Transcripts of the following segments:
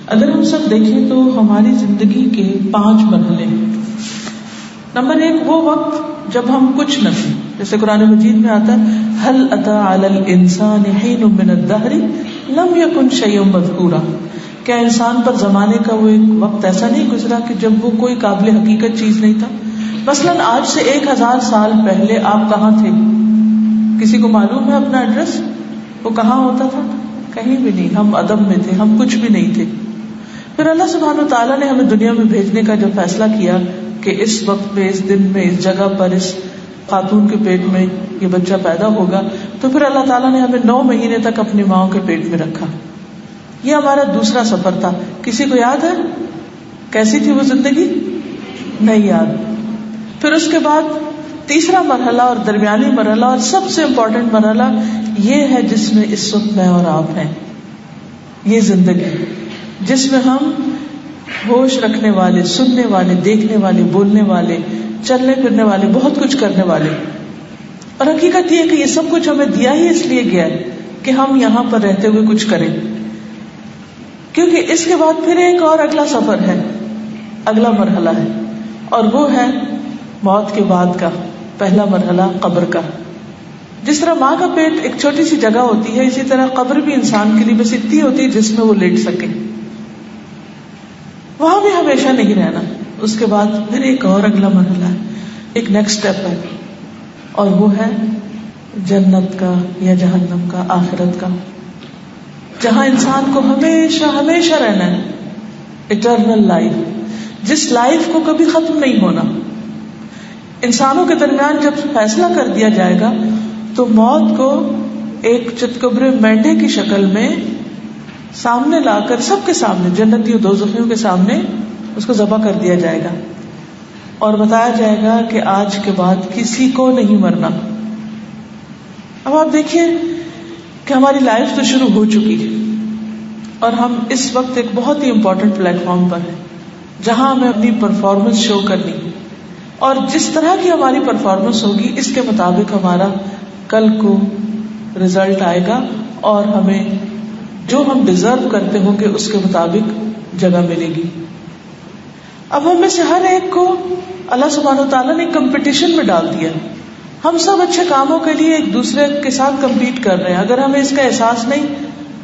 اگر ہم سب دیکھیں تو ہماری زندگی کے 5 مرحلے ہیں. نمبر 1 وہ وقت جب ہم کچھ نہ تھے، جیسے قرآن مجید میں آتا ہے هل اتى على الانسان حين من الدهر لم يكن شيئا مذكورا. کیا انسان پر زمانے کا وہ ایک وقت ایسا نہیں گزرا کہ جب وہ کوئی قابل حقیقت چیز نہیں تھا؟ مثلاً آج سے 1000 سال پہلے آپ کہاں تھے؟ کسی کو معلوم ہے اپنا ایڈریس؟ وہ کہاں ہوتا تھا؟ کہیں بھی نہیں. ہم عدم میں تھے، ہم کچھ بھی نہیں تھے. پھر اللہ سبحانہ و تعالیٰ نے ہمیں دنیا میں بھیجنے کا جب فیصلہ کیا کہ اس وقت میں، اس دن میں، اس جگہ پر، اس خاتون کے پیٹ میں یہ بچہ پیدا ہوگا، تو پھر اللہ تعالیٰ نے ہمیں 9 مہینے تک اپنی ماں کے پیٹ میں رکھا. یہ ہمارا دوسرا سفر تھا. کسی کو یاد ہے کیسی تھی وہ زندگی؟ نہیں یاد. پھر اس کے بعد تیسرا مرحلہ اور درمیانی مرحلہ اور سب سے امپورٹنٹ مرحلہ یہ ہے جس میں اس وقت میں اور آپ ہیں. یہ زندگی جس میں ہم ہوش رکھنے والے، سننے والے، دیکھنے والے، بولنے والے، چلنے پھرنے والے، بہت کچھ کرنے والے. اور حقیقت یہ ہے کہ یہ سب کچھ ہمیں دیا ہی اس لیے گیا ہے کہ ہم یہاں پر رہتے ہوئے کچھ کریں. کیونکہ اس کے بعد پھر ایک اور اگلا سفر ہے، اگلا مرحلہ ہے، اور وہ ہے موت کے بعد کا پہلا مرحلہ، قبر کا. جس طرح ماں کا پیٹ ایک چھوٹی سی جگہ ہوتی ہے، اسی طرح قبر بھی انسان کے لیے بس اتنی ہوتی ہے جس میں وہ لیٹ سکے. وہاں بھی ہمیشہ نہیں رہنا. اس کے بعد پھر ایک اور اگلا مرحلہ ہے، ایک نیکسٹ اسٹیپ ہے، اور وہ ہے جنت کا یا جہنم کا، آخرت کا، جہاں انسان کو ہمیشہ ہمیشہ رہنا ہے. اٹرنل لائف، جس لائف کو کبھی ختم نہیں ہونا. انسانوں کے درمیان جب فیصلہ کر دیا جائے گا تو موت کو ایک چتکبرے مینڈے کی شکل میں سامنے لا کر سب کے سامنے، جنتی و دوزخیوں کے سامنے اس کو ذبح کر دیا جائے گا اور بتایا جائے گا کہ آج کے بعد کسی کو نہیں مرنا. اب آپ دیکھیے کہ ہماری لائف تو شروع ہو چکی ہے اور ہم اس وقت ایک بہت ہی امپورٹنٹ پلیٹ فارم پر ہیں جہاں ہمیں اپنی پرفارمنس شو کرنی ہے، اور جس طرح کی ہماری پرفارمنس ہوگی اس کے مطابق ہمارا کل کو رزلٹ آئے گا اور ہمیں جو ہم ڈیزرو کرتے ہوں گے اس کے مطابق جگہ ملے گی. اب ہم میں سے ہر ایک کو اللہ سبحانہ و تعالیٰ نے کمپٹیشن میں ڈال دیا. ہم سب اچھے کاموں کے لیے ایک دوسرے کے ساتھ کمپیٹ کر رہے ہیں. اگر ہمیں اس کا احساس نہیں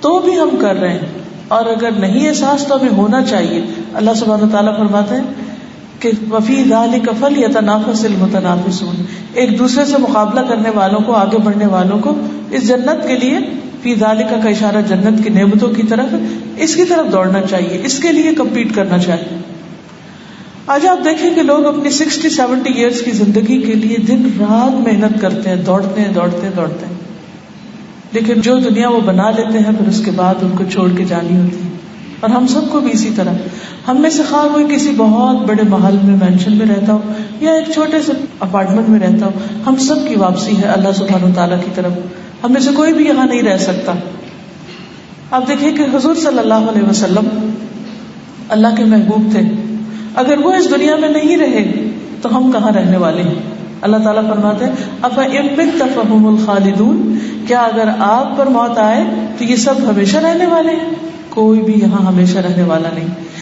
تو بھی ہم کر رہے ہیں، اور اگر نہیں احساس تو ہمیں ہونا چاہیے. اللہ سبحانہ و تعالیٰ فرماتے ہیں کہ وَفِي ذَلِكَ فَلْيَتَنَافَسِ الْمُتَنَافِسُونَ. ایک دوسرے سے مقابلہ کرنے والوں کو، آگے بڑھنے والوں کو اس جنت کے لیے، فی ذالک کا اشارہ جنت کی نعمتوں کی طرف، اس کی طرف دوڑنا چاہیے، اس کے لیے کمپیٹ کرنا چاہیے. آج آپ دیکھیں کہ لوگ اپنی 60-70 ایئرس کی زندگی کے لیے دن رات محنت کرتے ہیں، دوڑتے ہیں، لیکن جو دنیا وہ بنا لیتے ہیں پھر اس کے بعد ان کو چھوڑ کے جانی ہوتی ہے. اور ہم سب کو بھی اسی طرح، ہم میں سے خواہ کوئی کسی بہت بڑے محل میں، مینشن میں رہتا ہو یا ایک چھوٹے سے اپارٹمنٹ میں رہتا ہو، ہم سب کی واپسی ہے اللہ سبحانہ و تعالیٰ کی طرف. ہم میں سے کوئی بھی یہاں نہیں رہ سکتا. آپ دیکھیں کہ حضور صلی اللہ علیہ وسلم اللہ کے محبوب تھے. اگر وہ اس دنیا میں نہیں رہے تو ہم کہاں رہنے والے ہیں؟ اللہ تعالیٰ فرماتے ہیں أَفَإِن مِتَّ فَهُمُ الْخَالِدُونَ. کیا اگر آپ پر موت آئے تو یہ سب ہمیشہ رہنے والے ہیں؟ کوئی بھی یہاں ہمیشہ رہنے والا نہیں.